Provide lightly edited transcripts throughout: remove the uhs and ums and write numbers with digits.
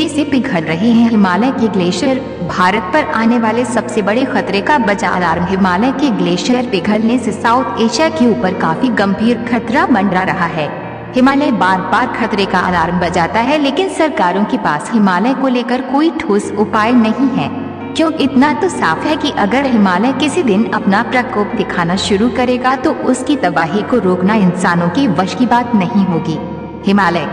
से पिघल रहे हैं हिमालय के ग्लेशियर। भारत पर आने वाले सबसे बड़े खतरे का बजा अलार्म। हिमालय के ग्लेशियर पिघलने से साउथ एशिया के ऊपर काफी गंभीर खतरा मंडरा रहा है। हिमालय बार बार खतरे का अलार्म बजाता है, लेकिन सरकारों के पास हिमालय को लेकर कोई ठोस उपाय नहीं है। क्यों? इतना तो साफ है कि अगर हिमालय किसी दिन अपना प्रकोप दिखाना शुरू करेगा तो उसकी तबाही को रोकना इंसानों के वश की बात नहीं होगी। हिमालय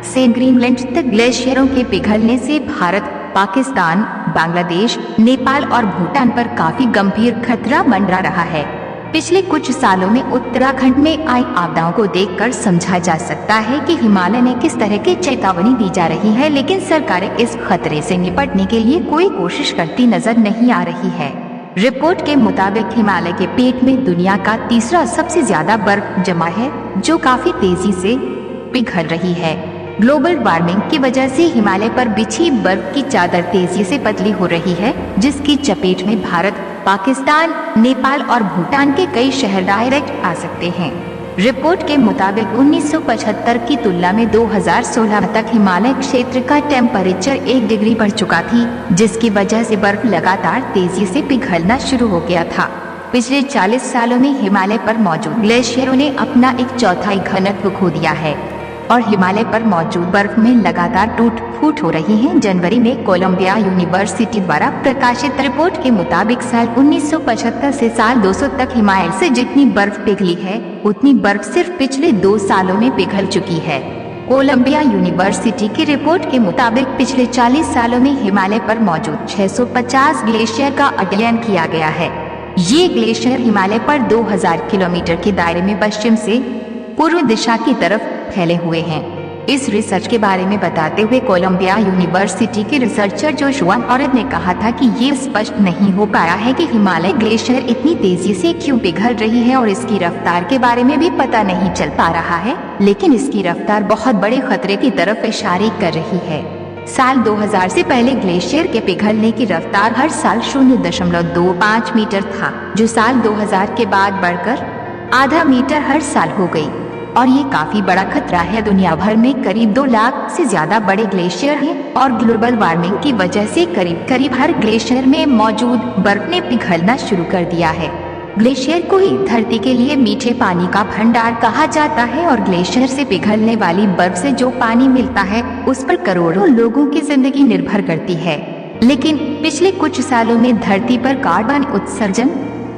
से ग्रीनलैंड तक ग्लेशियरों के पिघलने से भारत, पाकिस्तान, बांग्लादेश, नेपाल और भूटान पर काफी गंभीर खतरा मंडरा रहा है। पिछले कुछ सालों में उत्तराखंड में आई आपदाओं को देखकर समझा जा सकता है कि हिमालय ने किस तरह की चेतावनी दी जा रही है, लेकिन सरकारें इस खतरे से निपटने के लिए कोई कोशिश करती नजर नहीं आ रही है। रिपोर्ट के मुताबिक हिमालय के पेट में दुनिया का तीसरा सबसे ज्यादा बर्फ जमा है, जो काफी तेजी से पिघल रही है। ग्लोबल वार्मिंग की वजह से हिमालय पर बिछी बर्फ की चादर तेजी से पतली हो रही है, जिसकी चपेट में भारत, पाकिस्तान, नेपाल और भूटान के कई शहर डायरेक्ट आ सकते हैं। रिपोर्ट के मुताबिक 1975 की तुलना में 2016 तक हिमालय क्षेत्र का टेम्परेचर 1 डिग्री बढ़ चुका थी, जिसकी वजह से बर्फ लगातार तेजी से पिघलना शुरू हो गया था। पिछले 40 सालों में हिमालय पर मौजूद ग्लेशियरों ने अपना 1/4 घनत्व खो दिया है और हिमालय पर मौजूद बर्फ में लगातार टूट फूट हो रही है। जनवरी में कोलंबिया यूनिवर्सिटी द्वारा प्रकाशित रिपोर्ट के मुताबिक साल 1975 से साल 200 तक हिमालय से जितनी बर्फ पिघली है, उतनी बर्फ सिर्फ पिछले 2 सालों में पिघल चुकी है। कोलंबिया यूनिवर्सिटी की रिपोर्ट के मुताबिक पिछले 40 सालों में हिमालय पर मौजूद 650 ग्लेशियर का अध्ययन किया गया है। ये ग्लेशियर हिमालय पर 2000 किलोमीटर के दायरे में पश्चिम से पूर्व दिशा की तरफ फैले हुए हैं। इस रिसर्च के बारे में बताते हुए कोलंबिया यूनिवर्सिटी के रिसर्चर जोशुआ ऑरेद ने कहा था कि ये स्पष्ट नहीं हो पाया है कि हिमालय ग्लेशियर इतनी तेजी से क्यों पिघल रही है और इसकी रफ्तार के बारे में भी पता नहीं चल पा रहा है, लेकिन इसकी रफ्तार बहुत बड़े खतरे की तरफ इशारे कर रही है। साल 2000 से पहले ग्लेशियर के पिघलने की रफ्तार हर साल 0.25 मीटर था, जो साल 2000 के बाद बढ़कर आधा मीटर हर साल हो गई और ये काफी बड़ा खतरा है। दुनिया भर में करीब 2 लाख से ज्यादा बड़े ग्लेशियर हैं और ग्लोबल वार्मिंग की वजह से करीब हर ग्लेशियर में मौजूद बर्फ ने पिघलना शुरू कर दिया है। ग्लेशियर को ही धरती के लिए मीठे पानी का भंडार कहा जाता है और ग्लेशियर से पिघलने वाली बर्फ से जो पानी मिलता है, उस पर करोड़ों लोगों की जिंदगी निर्भर करती है। लेकिन पिछले कुछ सालों में धरती पर कार्बन उत्सर्जन,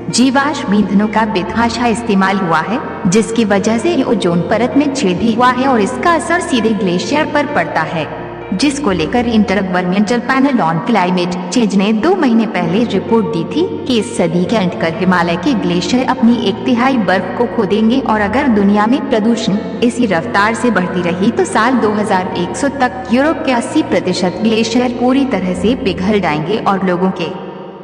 जीवाश्म ईंधनों का बेतहाशा इस्तेमाल हुआ है, जिसकी वजह से ओजोन परत में छेद भी हुआ है और इसका असर सीधे ग्लेशियर पर पड़ता है, जिसको लेकर intergovernmental panel on climate change ने 2 महीने पहले रिपोर्ट दी थी कि इस सदी के अंत कर हिमालय के ग्लेशियर अपनी 1/3 बर्फ को खो देंगे और अगर दुनिया में प्रदूषण इसी रफ्तार से बढ़ती रही तो साल 2100 तक यूरोप के 80% ग्लेशियर पूरी तरह से पिघल जाएंगे और लोगों के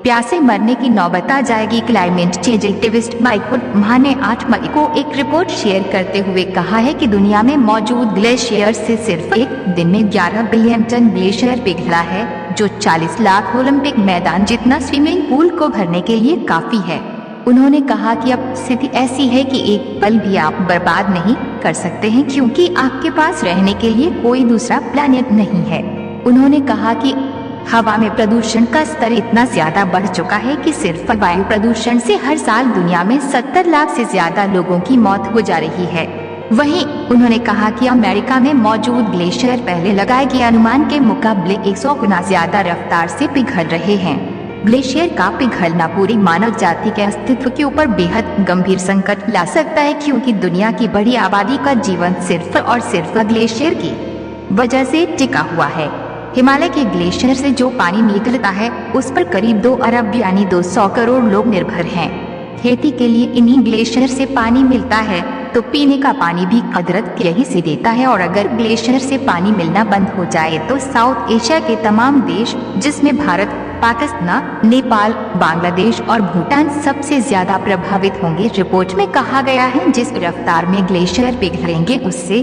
प्यासे मरने की नौबत आ जाएगी। क्लाइमेट चेंज एक्टिविस्ट माइकल म्हा ने 8 मई को एक रिपोर्ट शेयर करते हुए कहा है कि दुनिया में मौजूद ग्लेशियर से सिर्फ एक दिन में 11 बिलियन टन ग्लेशियर पिघला है, जो 40 लाख ओलंपिक मैदान जितना स्विमिंग पूल को भरने के लिए काफी है। उन्होंने कहा कि अब स्थिति ऐसी है कि एक पल भी आप बर्बाद नहीं कर सकते हैं, क्योंकि आपके पास रहने के लिए कोई दूसरा प्लैनेट नहीं है। उन्होंने कहा कि हवा में प्रदूषण का स्तर इतना ज्यादा बढ़ चुका है कि सिर्फ वायु प्रदूषण से हर साल दुनिया में 70 लाख से ज्यादा लोगों की मौत हो जा रही है। वहीं उन्होंने कहा कि अमेरिका में मौजूद ग्लेशियर पहले लगाए गए अनुमान के मुकाबले 100 गुना ज्यादा रफ्तार से पिघल रहे हैं। ग्लेशियर का पिघलना पूरी मानव जाति के अस्तित्व के ऊपर बेहद गंभीर संकट ला सकता है, क्योंकि दुनिया की बड़ी आबादी का जीवन सिर्फ और सिर्फ ग्लेशियर की वजह से टिका हुआ है। हिमालय के ग्लेशियर से जो पानी निकलता है, उस पर करीब 2 अरब यानी 200 करोड़ लोग निर्भर हैं। खेती के लिए इन्हीं ग्लेशियर से पानी मिलता है, तो पीने का पानी भी कुदरत यहीं से देता है और अगर ग्लेशियर से पानी मिलना बंद हो जाए तो साउथ एशिया के तमाम देश, जिसमें भारत, पाकिस्तान, नेपाल, बांग्लादेश और भूटान सबसे ज्यादा प्रभावित होंगे। रिपोर्ट में कहा गया है जिस रफ्तार में ग्लेशियर पिघलेंगे उससे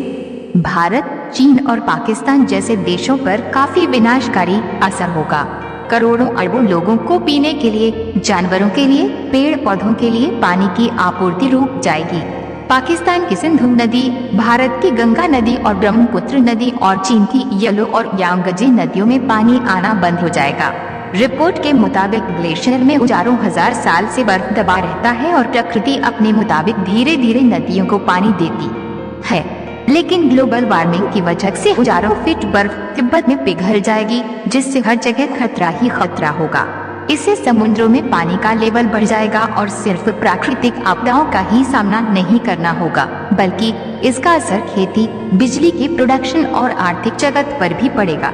भारत, चीन और पाकिस्तान जैसे देशों पर काफी विनाशकारी असर होगा। करोड़ों अरबों लोगों को पीने के लिए, जानवरों के लिए, पेड़ पौधों के लिए पानी की आपूर्ति रुक जाएगी। पाकिस्तान की सिंधु नदी, भारत की गंगा नदी और ब्रह्मपुत्र नदी और चीन की येलो और यांगजे नदियों में पानी आना बंद हो जाएगा। रिपोर्ट के मुताबिक ग्लेशियर में हजारों हजार साल से बर्फ दबा रहता है और प्रकृति अपने मुताबिक धीरे धीरे नदियों को पानी देती है, लेकिन ग्लोबल वार्मिंग की वजह से हजारों फीट बर्फ तिब्बत में पिघल जाएगी, जिससे हर जगह खतरा ही खतरा होगा। इससे समुद्रों में पानी का लेवल बढ़ जाएगा और सिर्फ प्राकृतिक आपदाओं का ही सामना नहीं करना होगा, बल्कि इसका असर खेती, बिजली की प्रोडक्शन और आर्थिक जगत पर भी पड़ेगा।